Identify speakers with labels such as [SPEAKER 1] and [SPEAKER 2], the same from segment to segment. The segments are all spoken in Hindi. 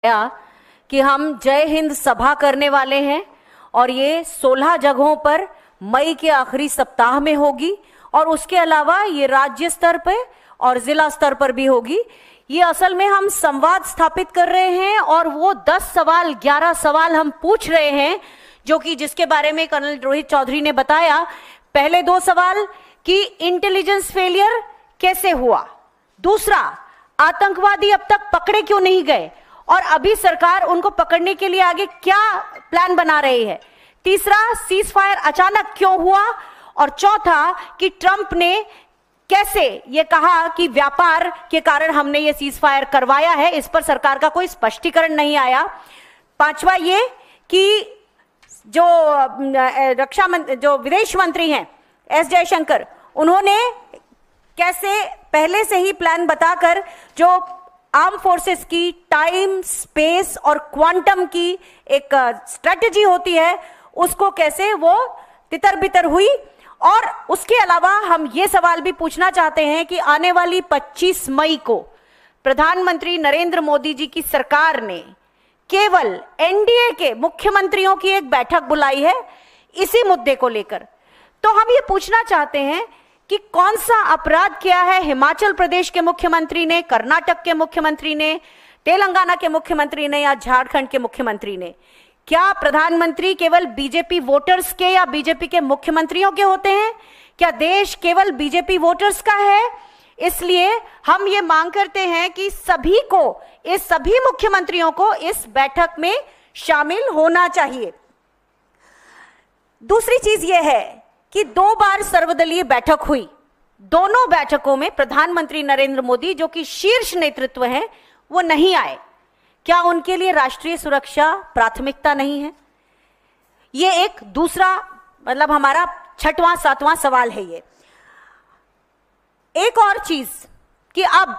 [SPEAKER 1] कि हम जय हिंद सभा करने वाले हैं और ये 16 जगहों पर मई के आखिरी सप्ताह में होगी और उसके अलावा ये राज्य स्तर पे और जिला स्तर पर भी होगी। ये असल में हम संवाद स्थापित कर रहे हैं और वो 11 सवाल हम पूछ रहे हैं जो कि जिसके बारे में कर्नल रोहित चौधरी ने बताया। पहले 2 सवाल कि इंटेलिजेंस फेलियर कैसे हुआ, दूसरा आतंकवादी अब तक पकड़े क्यों नहीं गए और अभी सरकार उनको पकड़ने के लिए आगे क्या प्लान बना रही है, तीसरा सीज फायर अचानक क्यों हुआ और चौथा कि ट्रंप ने कैसे ये कहा कि व्यापार के कारण हमने ये सीज फायर करवाया है, इस पर सरकार का कोई स्पष्टीकरण नहीं आया। पांचवा ये कि जो विदेश मंत्री हैं एस जयशंकर, उन्होंने कैसे पहले से ही प्लान बताकर जो आर्म फोर्सेस की टाइम स्पेस और क्वांटम की एक स्ट्रेटजी होती है उसको कैसे वो तितर बितर हुई। और उसके अलावा हम ये सवाल भी पूछना चाहते हैं कि आने वाली 25 मई को प्रधानमंत्री नरेंद्र मोदी जी की सरकार ने केवल एनडीए के मुख्यमंत्रियों की एक बैठक बुलाई है इसी मुद्दे को लेकर। तो हम ये पूछना चाहते हैं कि कौन सा अपराध किया है हिमाचल प्रदेश के मुख्यमंत्री ने, कर्नाटक के मुख्यमंत्री ने, तेलंगाना के मुख्यमंत्री ने या झारखंड के मुख्यमंत्री ने। क्या प्रधानमंत्री केवल बीजेपी वोटर्स के या बीजेपी के मुख्यमंत्रियों के होते हैं? क्या देश केवल बीजेपी वोटर्स का है? इसलिए हम ये मांग करते हैं कि सभी मुख्यमंत्रियों को इस बैठक में शामिल होना चाहिए। दूसरी चीज यह है कि 2 बार सर्वदलीय बैठक हुई, दोनों बैठकों में प्रधानमंत्री नरेंद्र मोदी जो कि शीर्ष नेतृत्व है वो नहीं आए। क्या उनके लिए राष्ट्रीय सुरक्षा प्राथमिकता नहीं है? ये एक दूसरा मतलब हमारा 6वां 7वां सवाल है। ये एक और चीज कि अब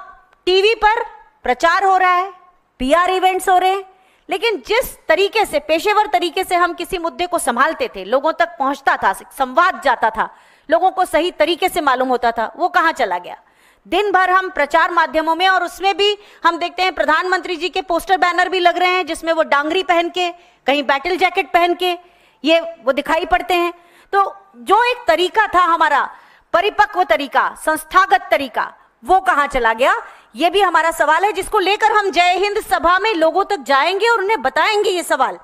[SPEAKER 1] टीवी पर प्रचार हो रहा है, पीआर इवेंट्स हो रहे हैं, लेकिन जिस तरीके से पेशेवर तरीके से हम किसी मुद्दे को संभालते थे, लोगों तक पहुंचता था, संवाद जाता था, लोगों को सही तरीके से मालूम होता था, वो कहां चला गया? दिन भर हम प्रचार माध्यमों में और उसमें भी हम देखते हैं प्रधानमंत्री जी के पोस्टर बैनर भी लग रहे हैं जिसमें वो डांगरी पहन के, कहीं बैटल जैकेट पहन के ये वो दिखाई पड़ते हैं। तो जो एक तरीका था हमारा परिपक्व तरीका, संस्थागत तरीका, वो कहां चला गया? ये भी हमारा सवाल है जिसको लेकर हम जय हिंद सभा में लोगों तक जाएंगे और उन्हें बताएंगे ये सवाल।